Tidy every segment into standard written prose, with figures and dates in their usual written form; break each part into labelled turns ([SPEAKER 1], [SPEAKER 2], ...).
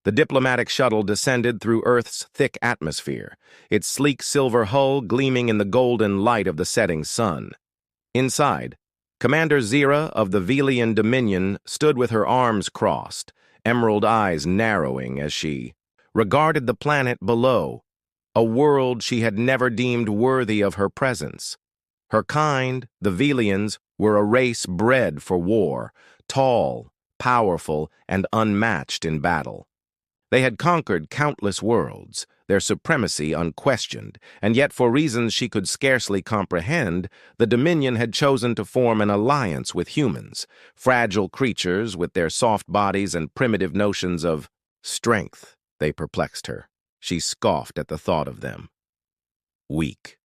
[SPEAKER 1] The diplomatic shuttle descended through Earth's thick atmosphere, its sleek silver hull gleaming in the golden light of the setting sun. Inside, Commander Zira of the Velian Dominion stood with her arms crossed, emerald eyes narrowing as she regarded the planet below, a world she had never deemed worthy of her presence. Her kind, the Velians, were a race bred for war, tall, powerful, and unmatched in battle. They had conquered countless worlds, their supremacy unquestioned, and yet for reasons she could scarcely comprehend, the Dominion had chosen to form an alliance with humans, fragile creatures with their soft bodies and primitive notions of strength. They perplexed her. She scoffed at the thought of them. Weak.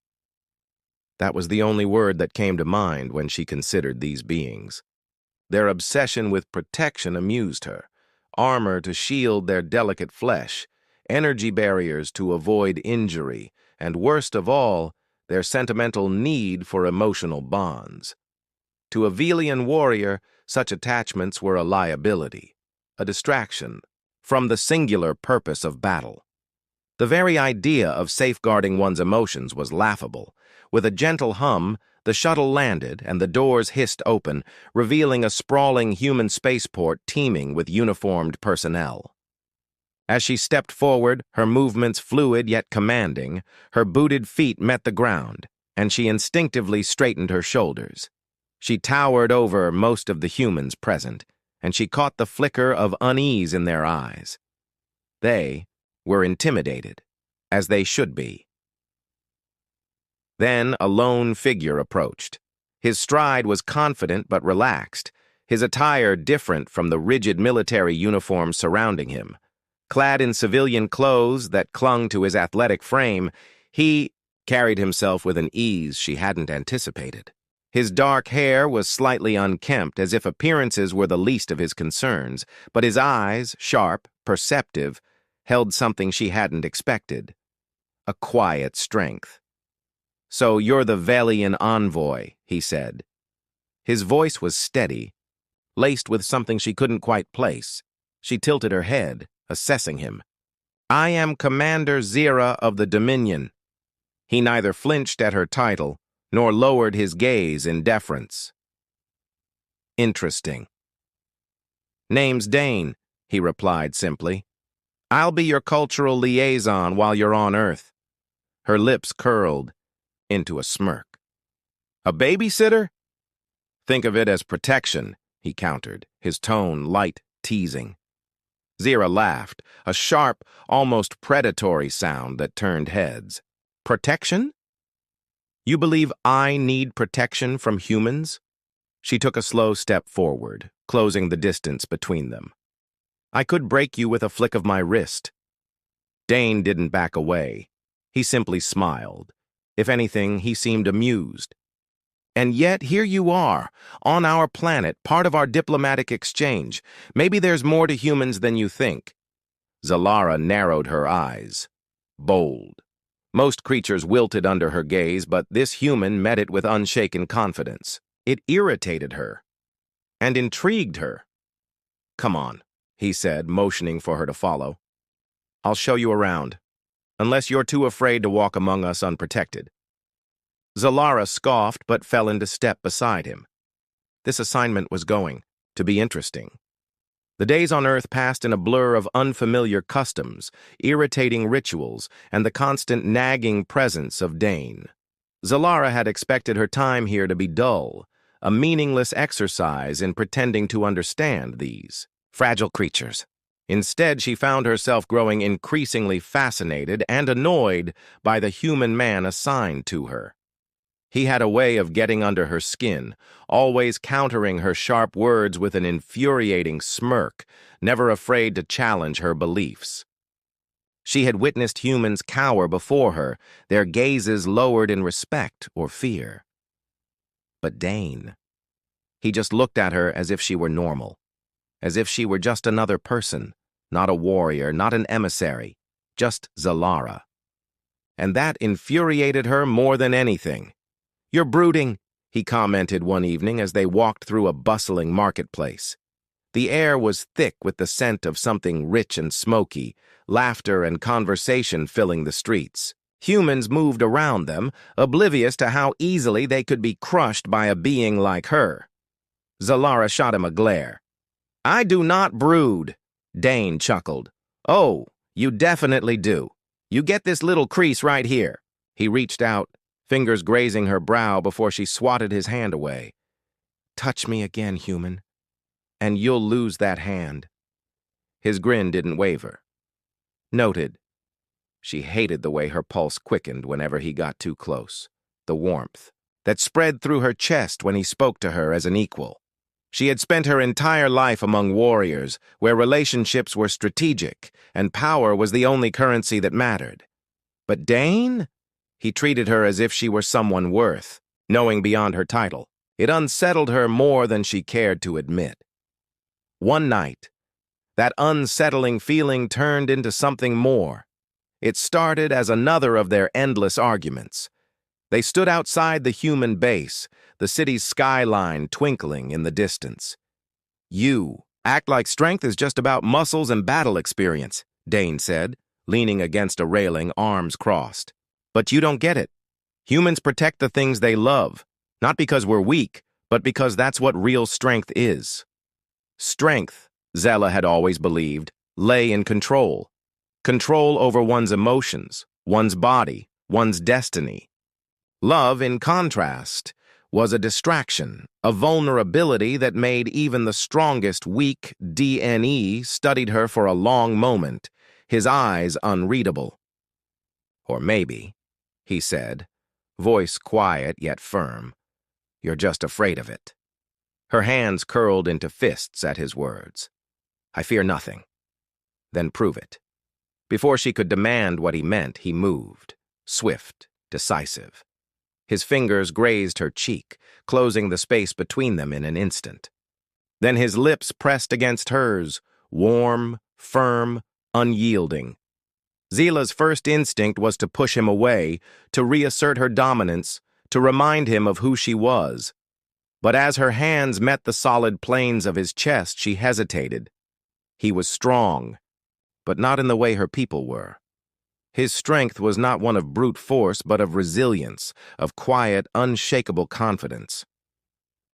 [SPEAKER 1] That was the only word that came to mind when she considered these beings. Their obsession with protection amused her. Armor to shield their delicate flesh, energy barriers to avoid injury, and worst of all, their sentimental need for emotional bonds. To a Velian warrior, such attachments were a liability, a distraction, from the singular purpose of battle. The very idea of safeguarding one's emotions was laughable. With a gentle hum, the shuttle landed and the doors hissed open, revealing a sprawling human spaceport teeming with uniformed personnel. As she stepped forward, her movements fluid yet commanding, her booted feet met the ground, and she instinctively straightened her shoulders. She towered over most of the humans present, and she caught the flicker of unease in their eyes. They were intimidated, as they should be. Then a lone figure approached. His stride was confident but relaxed, his attire different from the rigid military uniform surrounding him. Clad in civilian clothes that clung to his athletic frame, he carried himself with an ease she hadn't anticipated. His dark hair was slightly unkempt, as if appearances were the least of his concerns, but his eyes, sharp, perceptive, held something she hadn't expected. A quiet strength. "So you're the Velian envoy," he said. His voice was steady, laced with something she couldn't quite place. She tilted her head, assessing him. "I am Commander Zira of the Dominion." He neither flinched at her title, nor lowered his gaze in deference. "Interesting." "Name's Dane," he replied simply. "I'll be your cultural liaison while you're on Earth." Her lips curled into a smirk. "A babysitter?" "Think of it as protection," he countered, his tone light, teasing. Zira laughed, a sharp, almost predatory sound that turned heads. "Protection? You believe I need protection from humans?" She took a slow step forward, closing the distance between them. "I could break you with a flick of my wrist." Dane didn't back away. He simply smiled. If anything, he seemed amused. "And yet here you are, on our planet, part of our diplomatic exchange. Maybe there's more to humans than you think." Zalara narrowed her eyes. Bold. Most creatures wilted under her gaze, but this human met it with unshaken confidence. It irritated her and intrigued her. "Come on," he said, motioning for her to follow. "I'll show you around, unless you're too afraid to walk among us unprotected." Zalara scoffed but fell into step beside him. This assignment was going to be interesting. The days on Earth passed in a blur of unfamiliar customs, irritating rituals, and the constant nagging presence of Dane. Zalara had expected her time here to be dull, a meaningless exercise in pretending to understand these fragile creatures. Instead, she found herself growing increasingly fascinated and annoyed by the human man assigned to her. He had a way of getting under her skin, always countering her sharp words with an infuriating smirk, never afraid to challenge her beliefs. She had witnessed humans cower before her, their gazes lowered in respect or fear. But Dane, he just looked at her as if she were normal, as if she were just another person, not a warrior, not an emissary, just Zalara. And that infuriated her more than anything. "You're brooding," he commented one evening as they walked through a bustling marketplace. The air was thick with the scent of something rich and smoky, laughter and conversation filling the streets. Humans moved around them, oblivious to how easily they could be crushed by a being like her. Zalara shot him a glare. "I do not brood," Dane chuckled. "Oh, you definitely do. You get this little crease right here." He reached out, fingers grazing her brow before she swatted his hand away. "Touch me again, human, and you'll lose that hand." His grin didn't waver. Noted. She hated the way her pulse quickened whenever he got too close, the warmth that spread through her chest when he spoke to her as an equal. She had spent her entire life among warriors, where relationships were strategic and power was the only currency that mattered. But Dane? He treated her as if she were someone worth, knowing beyond her title. It unsettled her more than she cared to admit. One night, that unsettling feeling turned into something more. It started as another of their endless arguments. They stood outside the human base, the city's skyline twinkling in the distance. "You act like strength is just about muscles and battle experience," Dane said, leaning against a railing, arms crossed. "But you don't get it. Humans protect the things they love, not because we're weak, but because that's what real strength is." Strength, Zella had always believed, lay in control. Control over one's emotions, one's body, one's destiny. Love, in contrast, was a distraction, a vulnerability that made even the strongest weak DNE studied her for a long moment, his eyes unreadable. "Or maybe," he said, voice quiet yet firm, "you're just afraid of it." Her hands curled into fists at his words. "I fear nothing." "Then prove it." Before she could demand what he meant, he moved, swift, decisive. His fingers grazed her cheek, closing the space between them in an instant. Then his lips pressed against hers, warm, firm, unyielding. Zila's first instinct was to push him away, to reassert her dominance, to remind him of who she was. But as her hands met the solid planes of his chest, she hesitated. He was strong, but not in the way her people were. His strength was not one of brute force, but of resilience, of quiet, unshakable confidence.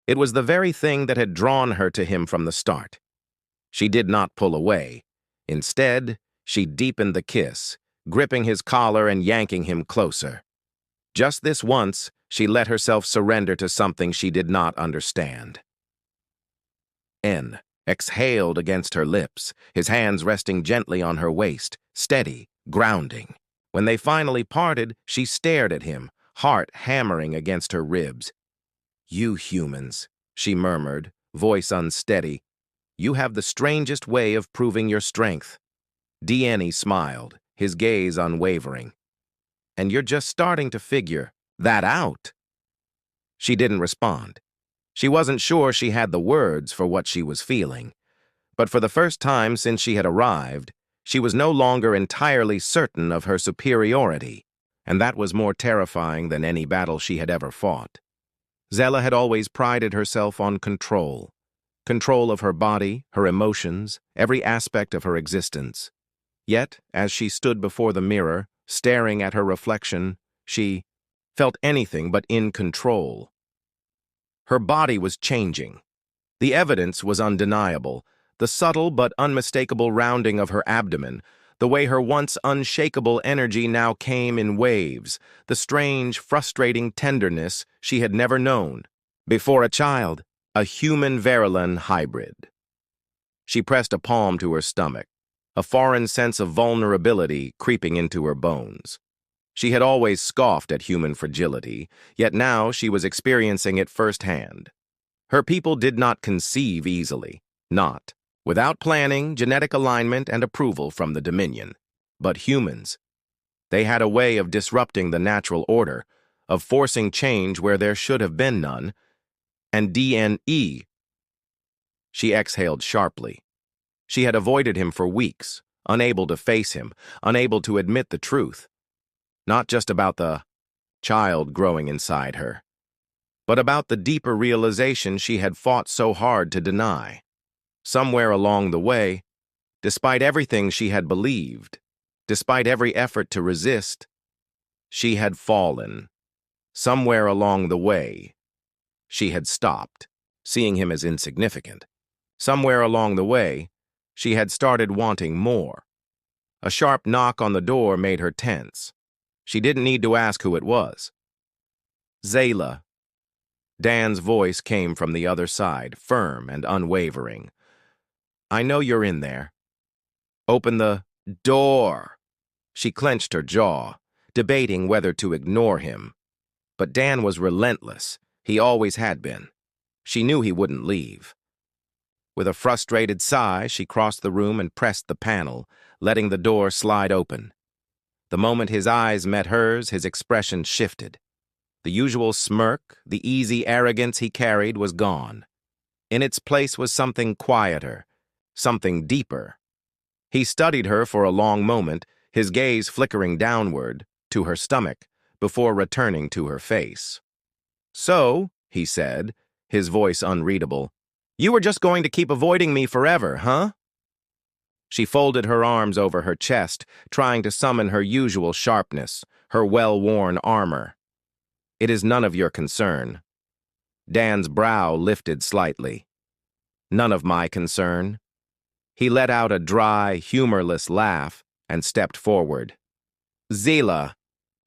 [SPEAKER 1] It was the very thing that had drawn her to him from the start. She did not pull away. Instead, she deepened the kiss, gripping his collar and yanking him closer. Just this once, she let herself surrender to something she did not understand. N exhaled against her lips, his hands resting gently on her waist, steady, grounding. When they finally parted, she stared at him, heart hammering against her ribs. "You humans," she murmured, voice unsteady, "you have the strangest way of proving your strength." Deanne smiled, his gaze unwavering. "And you're just starting to figure that out." She didn't respond. She wasn't sure she had the words for what she was feeling. But for the first time since she had arrived, she was no longer entirely certain of her superiority, and that was more terrifying than any battle she had ever fought. Zella had always prided herself on control. Control of her body, her emotions, every aspect of her existence. Yet, as she stood before the mirror, staring at her reflection, she felt anything but in control. Her body was changing. The evidence was undeniable. The subtle but unmistakable rounding of her abdomen, the way her once unshakable energy now came in waves, the strange, frustrating tenderness she had never known. Before a child, a human Verilyn hybrid. She pressed a palm to her stomach, a foreign sense of vulnerability creeping into her bones. She had always scoffed at human fragility, yet now she was experiencing it firsthand. Her people did not conceive easily, not without planning, genetic alignment, and approval from the Dominion. But humans, they had a way of disrupting the natural order, of forcing change where there should have been none, and DNE. She exhaled sharply. She had avoided him for weeks, unable to face him, unable to admit the truth. Not just about the child growing inside her, but about the deeper realization she had fought so hard to deny. Somewhere along the way, despite everything she had believed, despite every effort to resist, she had fallen. Somewhere along the way, she had stopped, seeing him as insignificant. Somewhere along the way, she had started wanting more. A sharp knock on the door made her tense. She didn't need to ask who it was. Zayla. Dan's voice came from the other side, firm and unwavering. I know you're in there. Open the door. She clenched her jaw, debating whether to ignore him. But Dan was relentless. He always had been. She knew he wouldn't leave. With a frustrated sigh, she crossed the room and pressed the panel, letting the door slide open. The moment his eyes met hers, his expression shifted. The usual smirk, the easy arrogance he carried was gone. In its place was something quieter, something deeper. He studied her for a long moment, his gaze flickering downward, to her stomach, before returning to her face. So, he said, his voice unreadable, you were just going to keep avoiding me forever, huh? She folded her arms over her chest, trying to summon her usual sharpness, her well-worn armor. It is none of your concern. Dan's brow lifted slightly. None of my concern. He let out a dry, humorless laugh and stepped forward. Zila,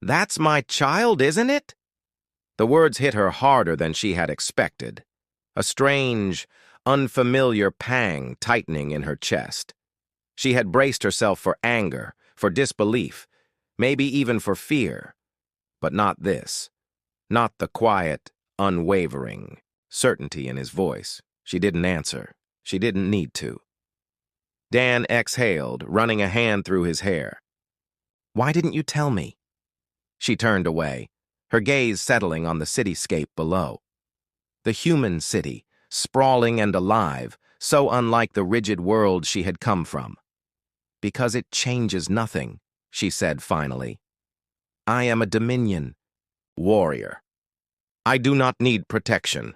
[SPEAKER 1] that's my child, isn't it? The words hit her harder than she had expected. A strange, unfamiliar pang tightening in her chest. She had braced herself for anger, for disbelief, maybe even for fear. But not this. Not the quiet, unwavering certainty in his voice. She didn't answer. She didn't need to. Dan exhaled, running a hand through his hair. Why didn't you tell me? She turned away, her gaze settling on the cityscape below. The human city, sprawling and alive, so unlike the rigid world she had come from. Because it changes nothing, she said finally. I am a Dominion warrior. I do not need protection.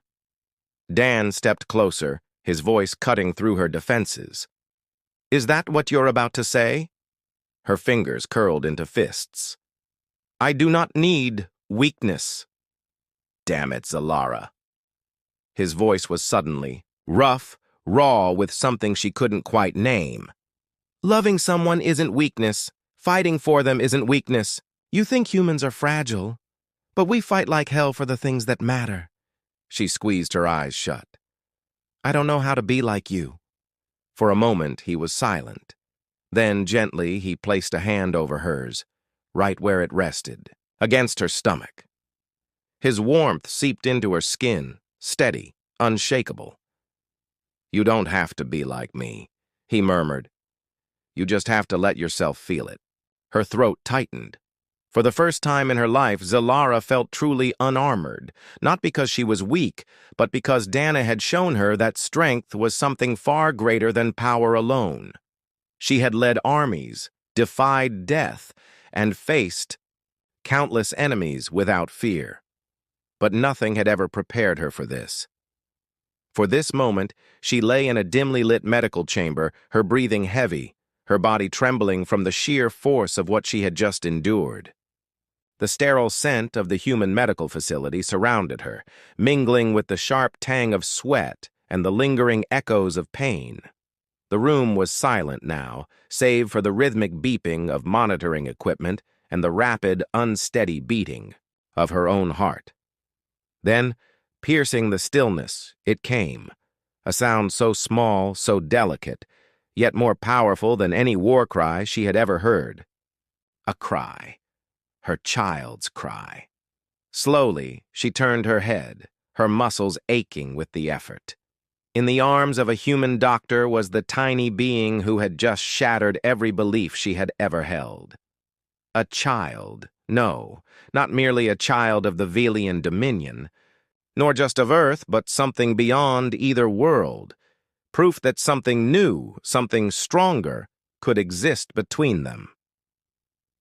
[SPEAKER 1] Dan stepped closer, his voice cutting through her defenses. Is that what you're about to say? Her fingers curled into fists. I do not need weakness. Damn it, Zalara. His voice was suddenly rough, raw, with something she couldn't quite name. Loving someone isn't weakness. Fighting for them isn't weakness. You think humans are fragile, but we fight like hell for the things that matter. She squeezed her eyes shut. I don't know how to be like you. For a moment, he was silent. Then, gently, he placed a hand over hers, right where it rested, against her stomach. His warmth seeped into her skin, steady, unshakable. You don't have to be like me, he murmured. You just have to let yourself feel it. Her throat tightened. For the first time in her life, Zalara felt truly unarmored, not because she was weak, but because Dana had shown her that strength was something far greater than power alone. She had led armies, defied death, and faced countless enemies without fear. But nothing had ever prepared her for this. For this moment, she lay in a dimly lit medical chamber, her breathing heavy, her body trembling from the sheer force of what she had just endured. The sterile scent of the human medical facility surrounded her, mingling with the sharp tang of sweat and the lingering echoes of pain. The room was silent now, save for the rhythmic beeping of monitoring equipment and the rapid, unsteady beating of her own heart. Then, piercing the stillness, it came, a sound so small, so delicate, yet more powerful than any war cry she had ever heard. A cry. Her child's cry. Slowly, she turned her head, her muscles aching with the effort. In the arms of a human doctor was the tiny being who had just shattered every belief she had ever held. A child. No, not merely a child of the Velian Dominion, nor just of Earth, but something beyond either world. Proof that something new, something stronger, could exist between them.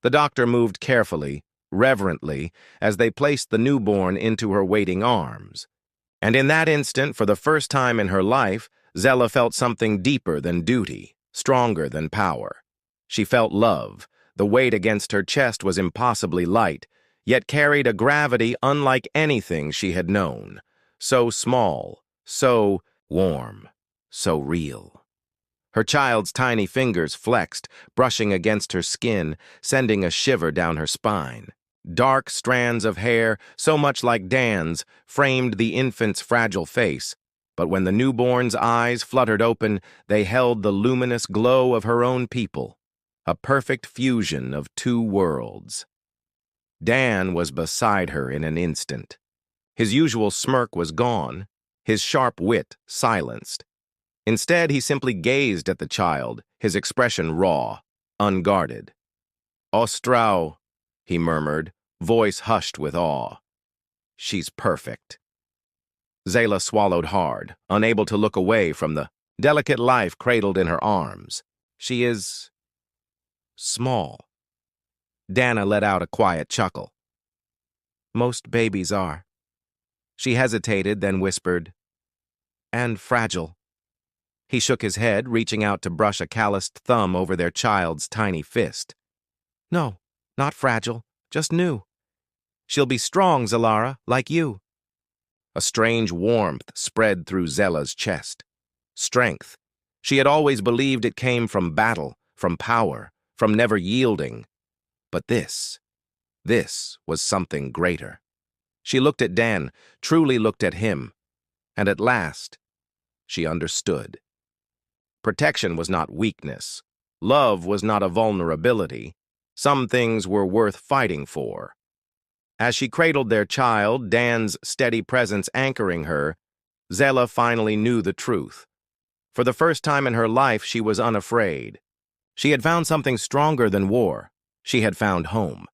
[SPEAKER 1] The doctor moved carefully, reverently, as they placed the newborn into her waiting arms. And in that instant, for the first time in her life, Zella felt something deeper than duty, stronger than power. She felt love. The weight against her chest was impossibly light, yet carried a gravity unlike anything she had known. So small, so warm, so real. Her child's tiny fingers flexed, brushing against her skin, sending a shiver down her spine. Dark strands of hair, so much like Dan's, framed the infant's fragile face, but when the newborn's eyes fluttered open, they held the luminous glow of her own people, a perfect fusion of two worlds. Dan was beside her in an instant. His usual smirk was gone, his sharp wit silenced. Instead, he simply gazed at the child, his expression raw, unguarded. "Ostrau," he murmured, voice hushed with awe. "She's perfect." Zayla swallowed hard, unable to look away from the delicate life cradled in her arms. "She is small." Dana let out a quiet chuckle. "Most babies are." She hesitated, then whispered, "And fragile." He shook his head, reaching out to brush a calloused thumb over their child's tiny fist. "No, not fragile, just new. She'll be strong, Zalara, like you." A strange warmth spread through Zella's chest. Strength. She had always believed it came from battle, from power, from never yielding. But this was something greater. She looked at Dan, truly looked at him, and at last, she understood. Protection was not weakness. Love was not a vulnerability. Some things were worth fighting for. As she cradled their child, Dan's steady presence anchoring her, Zella finally knew the truth. For the first time in her life, she was unafraid. She had found something stronger than war. She had found home.